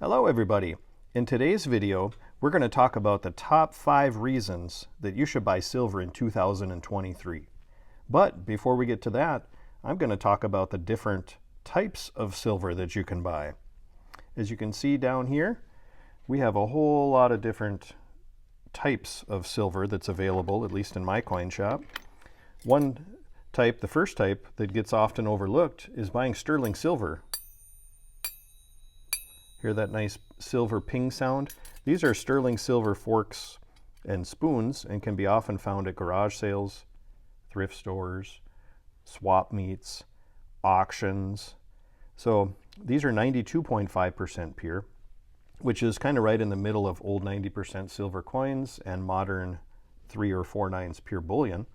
Hello everybody. In today's video, we're going to talk about the top 5 reasons that you should buy silver in 2023. But before we get to that, I'm going to talk about the different types of silver that you can buy. As you can see down here, we have a whole lot of different types of silver that's available, at least in my coin shop. One type, the first type that gets often overlooked, is buying sterling silver. Hear that nice silver ping sound? These are sterling silver forks and spoons and can be often found at garage sales, thrift stores, swap meets, auctions. So these are 92.5% pure, which is kind of right in the middle of old 90% silver coins and modern 3 or 4 nines pure bullion.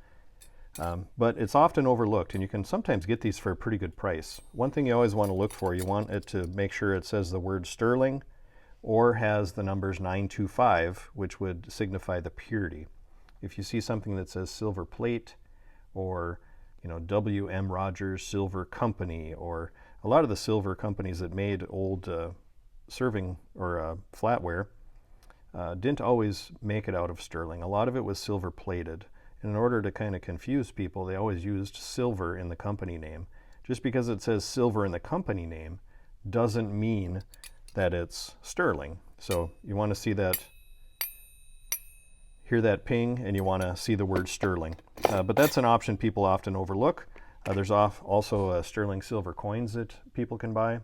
But it's often overlooked, and you can sometimes get these for a pretty good price. One thing you always want to look for, you want it to make sure it says the word sterling or has the numbers 925, which would signify the purity. If you see something that says silver plate or W.M. Rogers Silver Company, or a lot of the silver companies that made old serving or flatware didn't always make it out of sterling. A lot of it was silver plated. And in order to kind of confuse people, they always used silver in the company name. Just because it says silver in the company name doesn't mean that it's sterling. So you want to see that, hear that ping, and you want to see the word sterling. But that's an option people often overlook. There's also sterling silver coins that people can buy.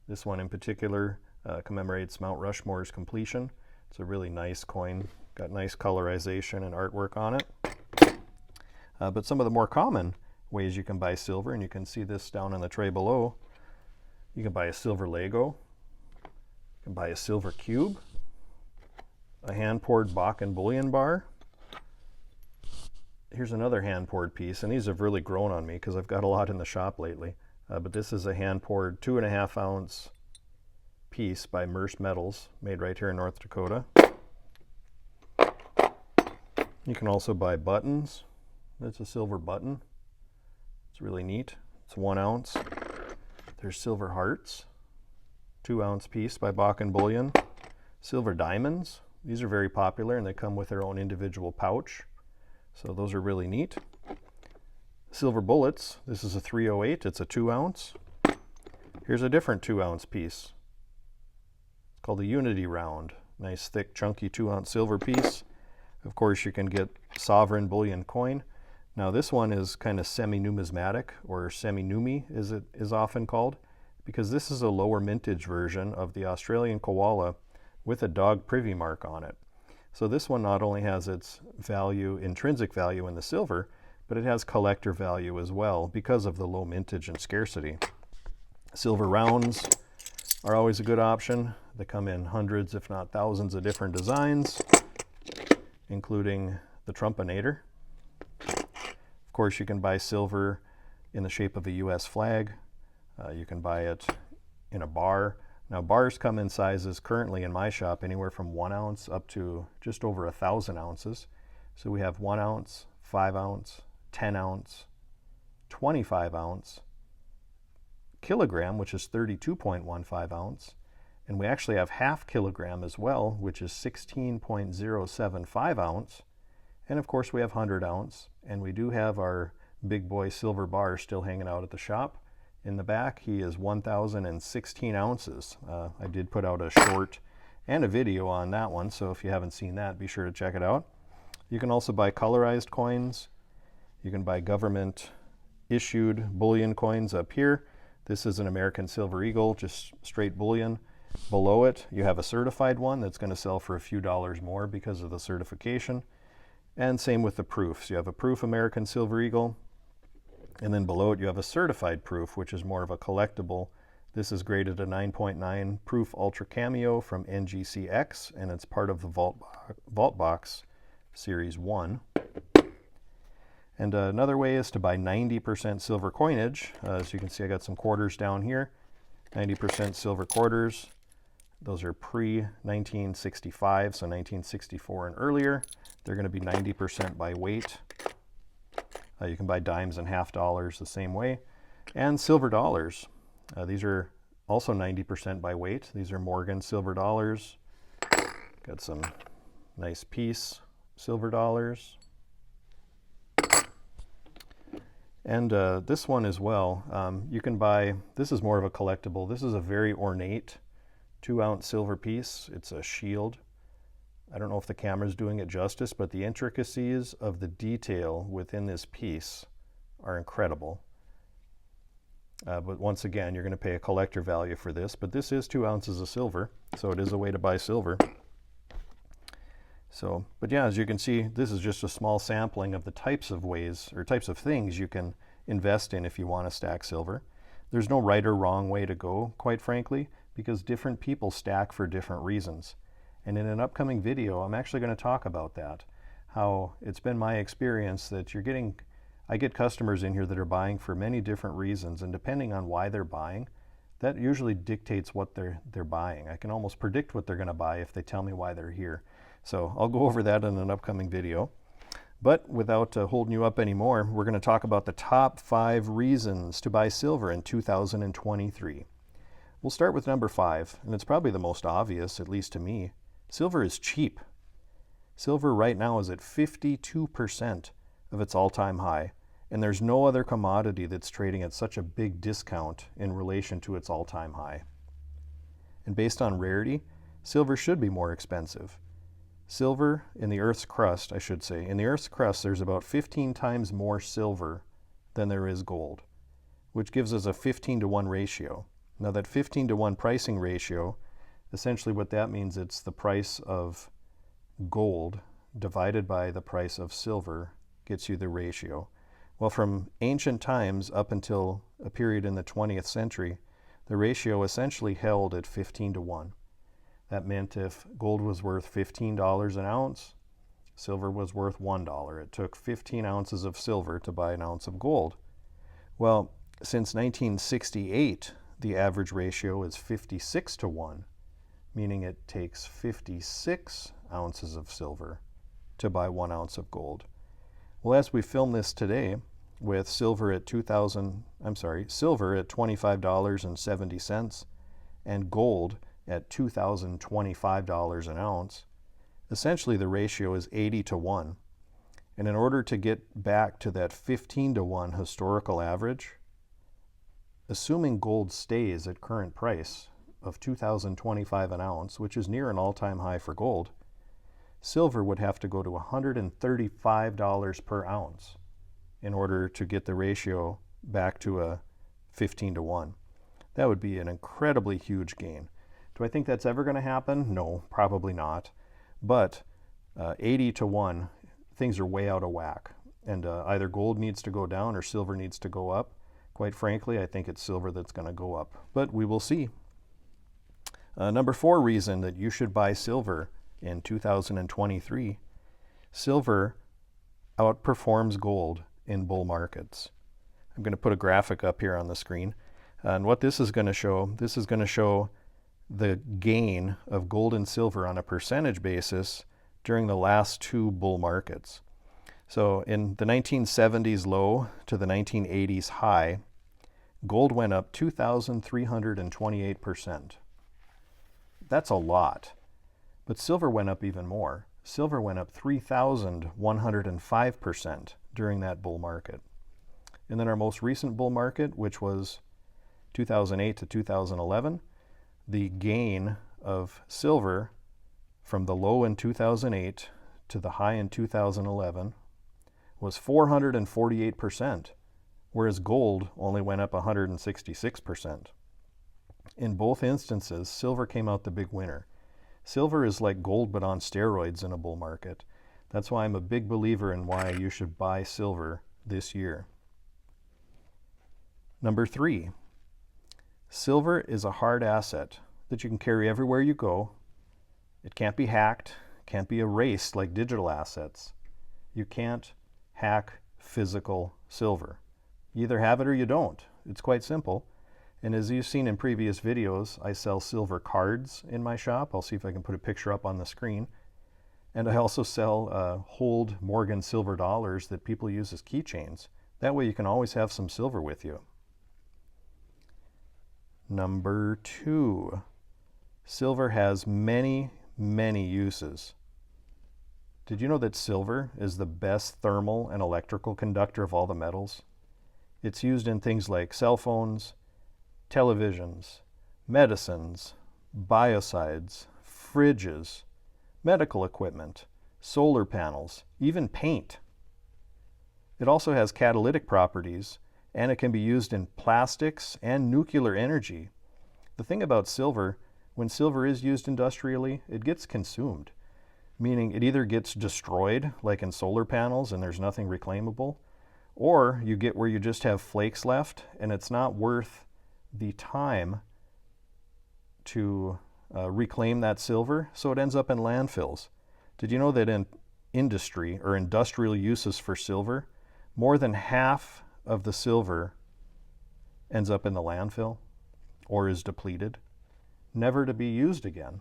This one in particular commemorates Mount Rushmore's completion. It's a really nice coin, got nice colorization and artwork on it. But some of the more common ways you can buy silver, and you can see this down in the tray below. You can buy a silver Lego, you can buy a silver cube, a hand-poured Bakken bullion bar. Here's another hand-poured piece, and these have really grown on me because I've got a lot in the shop lately. But this is a hand-poured 2.5 ounce piece by Merce Metals, made right here in North Dakota. You can also buy buttons. That's a silver button. It's really neat. It's 1 ounce. There's silver hearts, 2 ounce piece by Bakken bullion. Silver diamonds. These are very popular and they come with their own individual pouch. So those are really neat. Silver bullets. This is a 308. It's a 2 ounce. Here's a different 2 ounce piece. It's called a Unity round. Nice thick chunky 2 ounce silver piece. Of course, you can get sovereign bullion coin. Now this one is kind of semi-numismatic, or semi-numi as it is often called, because this is a lower mintage version of the Australian koala with a dog privy mark on it. So this one not only has its value, intrinsic value in the silver, but it has collector value as well because of the low mintage and scarcity. Silver rounds are always a good option. They come in hundreds, if not thousands, of different designs, including the Trumpinator. Of course, you can buy silver in the shape of a US flag. You can buy it in a bar. Now, bars come in sizes currently in my shop anywhere from 1 ounce up to just over 1,000 ounces. So we have 1 ounce, 5 ounce, 10 ounce, 25 ounce, kilogram, which is 32.15 ounce. And we actually have half kilogram as well, which is 16.075 ounce. And of course we have 100 ounce, and we do have our big boy silver bar still hanging out at the shop. In the back, he is 1,016 ounces. I did put out a short and a video on that one, so if you haven't seen that, be sure to check it out. You can also buy colorized coins. You can buy government issued bullion coins up here. This is an American Silver Eagle, just straight bullion. Below it, you have a certified one that's going to sell for a few dollars more because of the certification. And same with the proofs. You have a proof American Silver Eagle, and then below it you have a certified proof, which is more of a collectible. This is graded a 9.9 proof Ultra Cameo from NGCX, and it's part of the Vault Box Series 1. And another way is to buy 90% silver coinage. As you can see, I got some quarters down here. 90% silver quarters. Those are pre-1965, so 1964 and earlier. They're going to be 90% by weight. You can buy dimes and half dollars the same way. And silver dollars. These are also 90% by weight. These are Morgan silver dollars. Got some nice piece silver dollars. And this one as well, you can buy, this is more of a collectible. This is a very ornate 2-ounce silver piece. It's a shield. I don't know if the camera's doing it justice, but the intricacies of the detail within this piece are incredible. But once again, you're going to pay a collector value for this, but this is 2 ounces of silver, so it is a way to buy silver. So, but yeah, as you can see, this is just a small sampling of the types of ways or types of things you can invest in if you want to stack silver. There's no right or wrong way to go, quite frankly, because different people stack for different reasons. And in an upcoming video, I'm actually going to talk about that, how it's been my experience that I get customers in here that are buying for many different reasons, and depending on why they're buying, that usually dictates what they're buying. I can almost predict what they're going to buy if they tell me why they're here. So I'll go over that in an upcoming video. But without holding you up anymore, we're going to talk about the top 5 reasons to buy silver in 2023. We'll start with number 5, and it's probably the most obvious, at least to me. Silver is cheap. Silver right now is at 52% of its all-time high, and there's no other commodity that's trading at such a big discount in relation to its all-time high. And based on rarity, silver should be more expensive. Silver in the Earth's crust, I should say, in the Earth's crust there's about 15 times more silver than there is gold, which gives us a 15-to-1 ratio. Now that 15-to-1 pricing ratio, essentially what that means, it's the price of gold divided by the price of silver gets you the ratio. Well, from ancient times up until a period in the 20th century, the ratio essentially held at 15-to-1. That meant if gold was worth $15 an ounce, silver was worth $1. It took 15 ounces of silver to buy an ounce of gold. Well, since 1968, the average ratio is 56-to-1, meaning it takes 56 ounces of silver to buy 1 ounce of gold. Well, as we film this today, with silver at $25.70 and gold at $2,025 an ounce, essentially the ratio is 80-to-1. And in order to get back to that 15-to-1 historical average, assuming gold stays at current price of $2,025 an ounce, which is near an all-time high for gold, silver would have to go to $135 per ounce in order to get the ratio back to a 15-to-1. That would be an incredibly huge gain. Do I think that's ever going to happen? No, probably not. But 80-to-1, things are way out of whack. And either gold needs to go down or silver needs to go up. Quite frankly, I think it's silver that's going to go up. But we will see. Number 4 reason that you should buy silver in 2023. Silver outperforms gold in bull markets. I'm going to put a graphic up here on the screen. And what this is going to show the gain of gold and silver on a percentage basis during the last 2 bull markets. So in the 1970s low to the 1980s high, gold went up 2,328%. That's a lot. But silver went up even more. Silver went up 3,105% during that bull market. And then our most recent bull market, which was 2008 to 2011, the gain of silver from the low in 2008 to the high in 2011 was 448%, whereas gold only went up 166%. In both instances, silver came out the big winner. Silver is like gold but on steroids in a bull market. That's why I'm a big believer in why you should buy silver this year. Number 3, silver is a hard asset that you can carry everywhere you go. It can't be hacked, can't be erased like digital assets. You can't hack physical silver. You either have it or you don't. It's quite simple. And as you've seen in previous videos, I sell silver cards in my shop. I'll see if I can put a picture up on the screen. And I also sell hold Morgan silver dollars that people use as keychains. That way you can always have some silver with you. Number 2, silver has many, many uses. Did you know that silver is the best thermal and electrical conductor of all the metals? It's used in things like cell phones, televisions, medicines, biocides, fridges, medical equipment, solar panels, even paint. It also has catalytic properties, and it can be used in plastics and nuclear energy. The thing about silver, when silver is used industrially, it gets consumed, meaning it either gets destroyed, like in solar panels, and there's nothing reclaimable, or you get where you just have flakes left, and it's not worth the time to reclaim that silver, so it ends up in landfills. Did you know that in industry or industrial uses for silver, more than half of the silver ends up in the landfill or is depleted, never to be used again?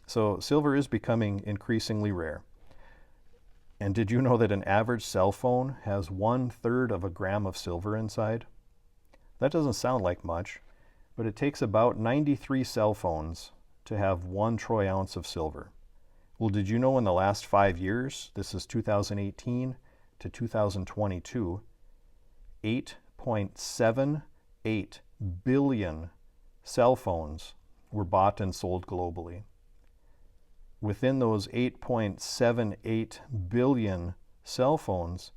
So silver is becoming increasingly rare. And did you know that an average cell phone has 1/3 of a gram of silver inside? That doesn't sound like much, but it takes about 93 cell phones to have 1 troy ounce of silver. Well, did you know in the last 5 years, this is 2018 to 2022, 8.78 billion cell phones were bought and sold globally. Within those 8.78 billion cell phones,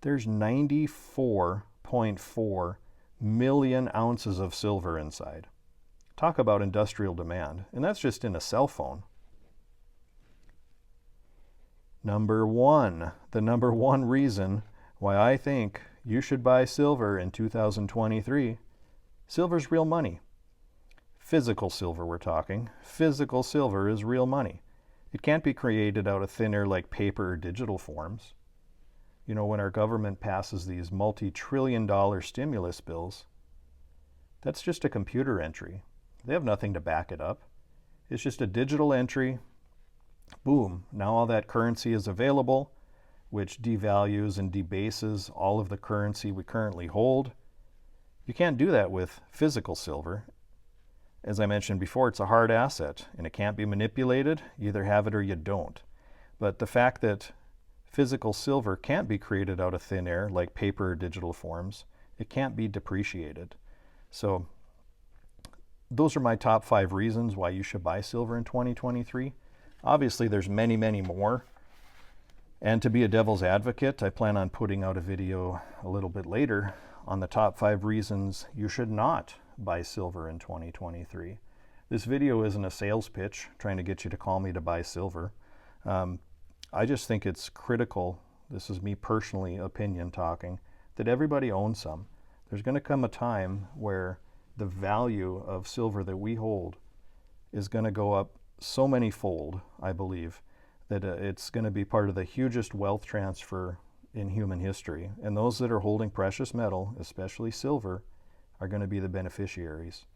there's 94.4 million ounces of silver inside. Talk about industrial demand, and that's just in a cell phone. Number 1, the number 1 reason why I think you should buy silver in 2023, silver's real money. Physical silver we're talking. Physical silver is real money. It can't be created out of thin air like paper or digital forms. You know, when our government passes these multi-trillion-dollar stimulus bills, that's just a computer entry. They have nothing to back it up. It's just a digital entry. Boom, now all that currency is available, which devalues and debases all of the currency we currently hold. You can't do that with physical silver. As I mentioned before, it's a hard asset, and it can't be manipulated. You either have it or you don't. But the fact that physical silver can't be created out of thin air like paper or digital forms, it can't be depreciated. So those are my top 5 reasons why you should buy silver in 2023. Obviously, there's many, many more. And to be a devil's advocate, I plan on putting out a video a little bit later on the top 5 reasons you should not buy silver in 2023. This video isn't a sales pitch trying to get you to call me to buy silver. I just think it's critical, this is me personally opinion talking, that everybody owns some. There's going to come a time where the value of silver that we hold is going to go up so many fold, I believe, that it's going to be part of the hugest wealth transfer in human history. And those that are holding precious metal, especially silver, are going to be the beneficiaries.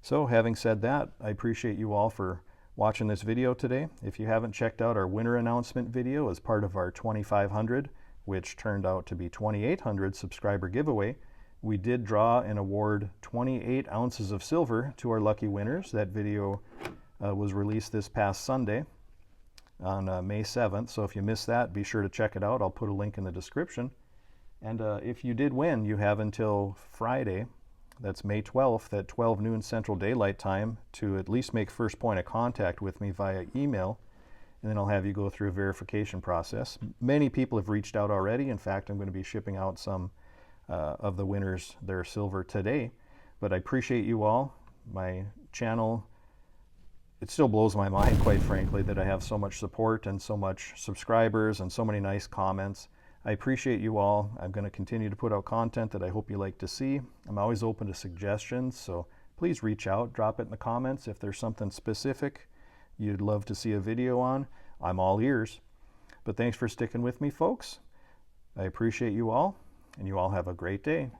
So having said that, I appreciate you all for watching this video today. If you haven't checked out our winner announcement video as part of our 2,500, which turned out to be 2,800 subscriber giveaway, we did draw and award 28 ounces of silver to our lucky winners. That video was released this past Sunday on May 7th. So if you missed that, be sure to check it out. I'll put a link in the description. And if you did win, you have until Friday, that's May 12th at 12 noon Central Daylight Time, to at least make first point of contact with me via email, and then I'll have you go through a verification process. Many people have reached out already. In fact, I'm going to be shipping out some of the winners their silver today. But I appreciate you all. My channel, it still blows my mind, quite frankly, that I have so much support and so much subscribers and so many nice comments. I appreciate you all. I'm going to continue to put out content that I hope you like to see. I'm always open to suggestions, so please reach out, drop it in the comments. If there's something specific you'd love to see a video on, I'm all ears. But thanks for sticking with me, folks. I appreciate you all, and you all have a great day.